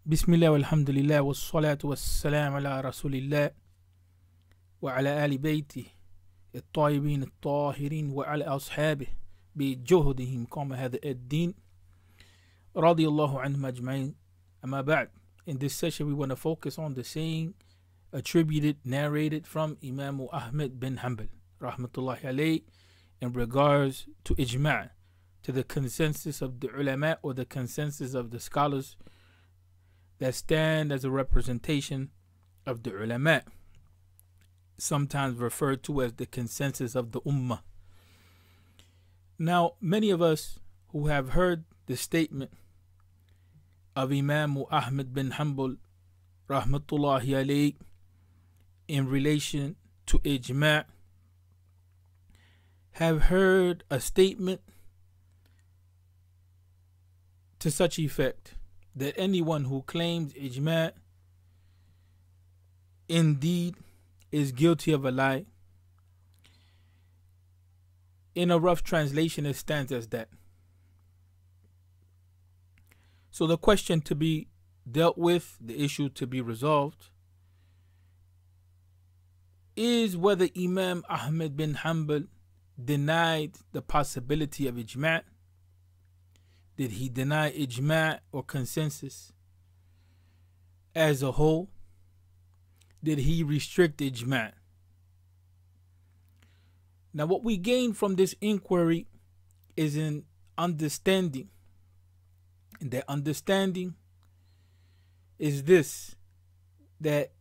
Bismillah walhamdulillah wassalatu wassalam ala rasulillah wa ala ali bayti الطيبين الطاهرين وعلى أصحابه بجهدهم قام هذا الدين رضي الله عنهم أجمعين. أما بعد, in this session we want to focus on the saying attributed, narrated from Imam Ahmad bin Hanbal rahmatullahi alayhi in regards to Ijma', to the consensus of the ulama or the consensus of the scholars that stand as a representation of the ulama, sometimes referred to as the consensus of the ummah. Now, many of us who have heard the statement of Imam Ahmad bin Hanbal rahmatullahi alayhi in relation to Ijma' have heard a statement to such effect that anyone who claims Ijma' indeed is guilty of a lie. In a rough translation, it stands as that. So the question to be dealt with, the issue to be resolved, is whether Imam Ahmad bin Hanbal denied the possibility of Ijma'. Did he deny Ijma' or consensus as a whole? Did he restrict Ijma'? Now, what we gain from this inquiry is an understanding. And that understanding is this: that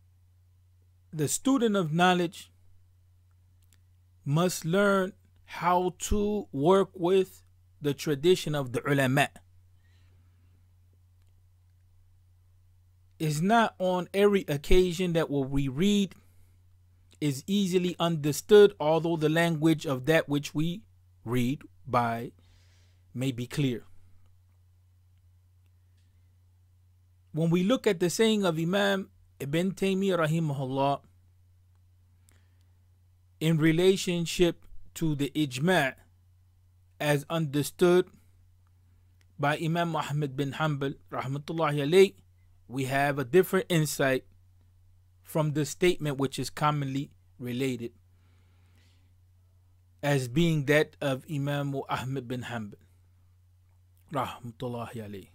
the student of knowledge must learn how to work with the tradition of the ulama. It's not on every occasion that what we read is easily understood, although the language of that which we read by may be clear. When we look at the saying of Imam Ibn Taymiyyah rahimahullah in relationship to the Ijma' as understood by Imam Ahmad bin Hanbal rahmatullahi alayhi, we have a different insight from the statement which is commonly related as being that of Imam Ahmad bin Hanbal rahmatullahi alayhi.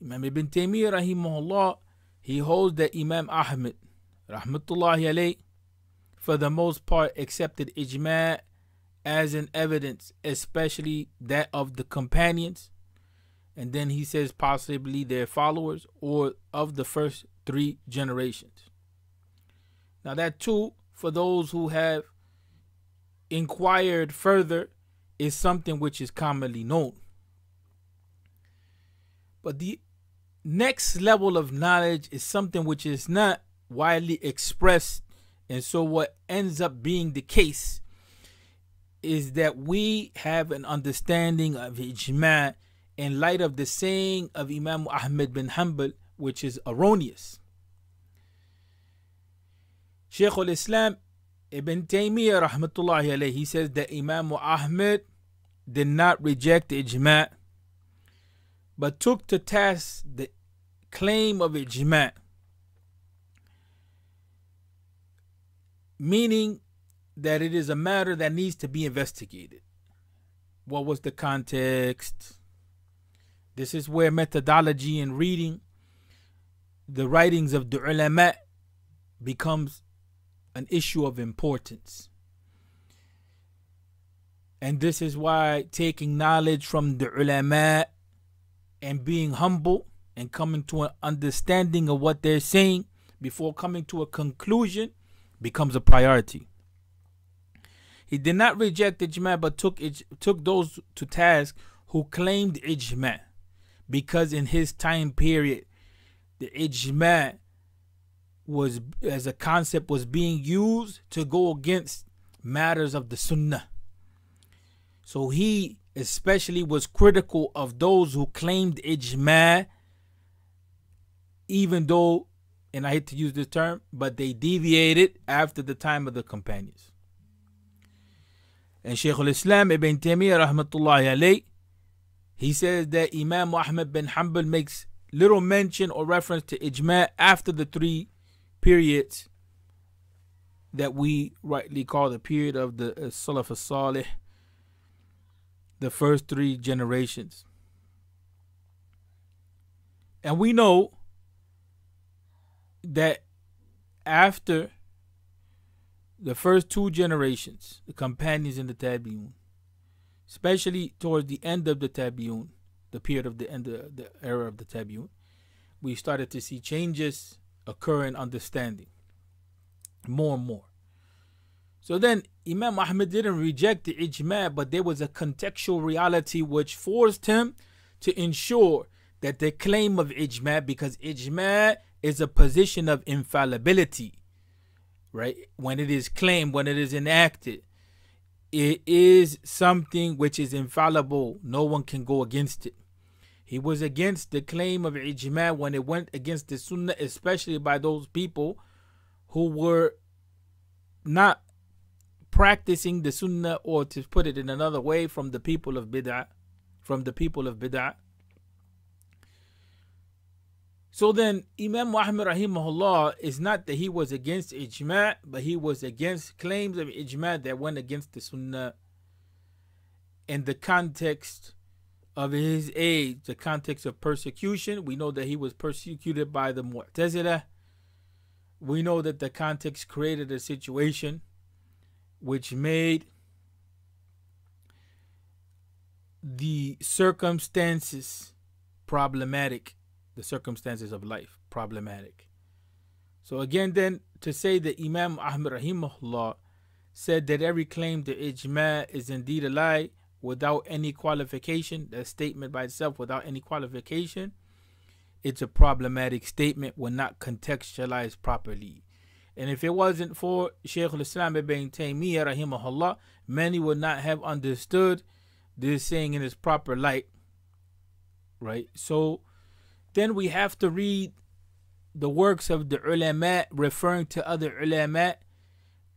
Imam Ibn Taymiyyah rahimahullah, he holds that Imam Ahmad rahmatullahi alayhi for the most part accepted Ijma' as an evidence, especially that of the companions, and then he says possibly their followers, or of the first three generations. Now that too, for those who have inquired further, is something which is commonly known. But the next level of knowledge is something which is not widely expressed, and so what ends up being the case is that we have an understanding of Ijma' in light of the saying of Imam Ahmad bin Hanbal, which is erroneous. Shaykh al-Islam Ibn Taymiyyah rahmatullahi alayhi, he says that Imam Ahmad did not reject Ijma' but took to task the claim of Ijma', meaning that it is a matter that needs to be investigated. What was the context? This is where methodology in reading the writings of the ulama becomes an issue of importance. And this is why taking knowledge from the ulama and being humble and coming to an understanding of what they're saying before coming to a conclusion becomes a priority. He did not reject Ijma' but took those to task who claimed Ijma', because in his time period the Ijma' was, as a concept, was being used to go against matters of the Sunnah. So he especially was critical of those who claimed Ijma', even though, and I hate to use this term, but they deviated after the time of the companions. And Shaykh al-Islam Ibn Taymiyyah rahmatullahi alayhi, he says that Imam Ahmad bin Hanbal makes little mention or reference to ijma after the 3 periods that we rightly call the period of the Salaf as-Salih, the first 3 generations. And we know that after the first 2 generations, the companions and the Tabi'un, especially towards the end of the Tabi'un, the period of the end of the era of the Tabi'un, we started to see changes occur in understanding more and more. So then Imam Ahmad didn't reject the ijma, but there was a contextual reality which forced him to ensure that the claim of ijma, because ijma is a position of infallibility, right? When it is claimed, when it is enacted, it is something which is infallible. No one can go against it. He was against the claim of ijma when it went against the sunnah, especially by those people who were not practicing the sunnah, or to put it in another way, from the people of bid'ah. So then Imam Ahmad rahimahullah is not that he was against ijma, but he was against claims of ijma that went against the sunnah in the context of his age, the context of persecution. We know that he was persecuted by the Mu'tazilah. We know that the context created a situation which made the circumstances problematic, the circumstances of life problematic. So again, then, to say that Imam Ahmad rahimahullah said that every claim to ijma is indeed a lie without any qualification, that statement by itself without any qualification, it's a problematic statement when not contextualized properly. And if it wasn't for Shaykh al-Islam ibn Taymiyyah rahimahullah, many would not have understood this saying in its proper light, right? So then we have to read the works of the ulama, referring to other ulama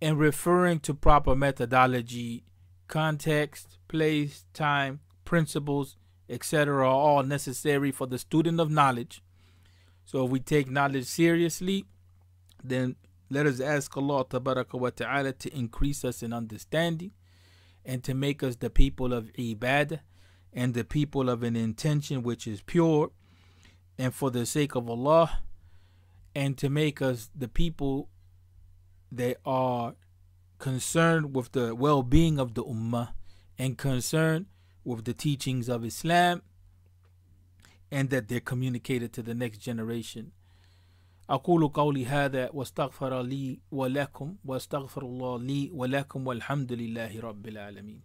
and referring to proper methodology, context, place, time, principles, etc. are all necessary for the student of knowledge. So if we take knowledge seriously, then let us ask Allah tabaraka wa ta'ala to increase us in understanding and to make us the people of ibadah and the people of an intention which is pure and for the sake of Allah, and to make us the people that are concerned with the well-being of the ummah and concerned with the teachings of Islam, and that they're communicated to the next generation. أقول قولي هذا واستغفر لي ولكم واستغفر الله لي ولكم والحمد لله رب العالمين.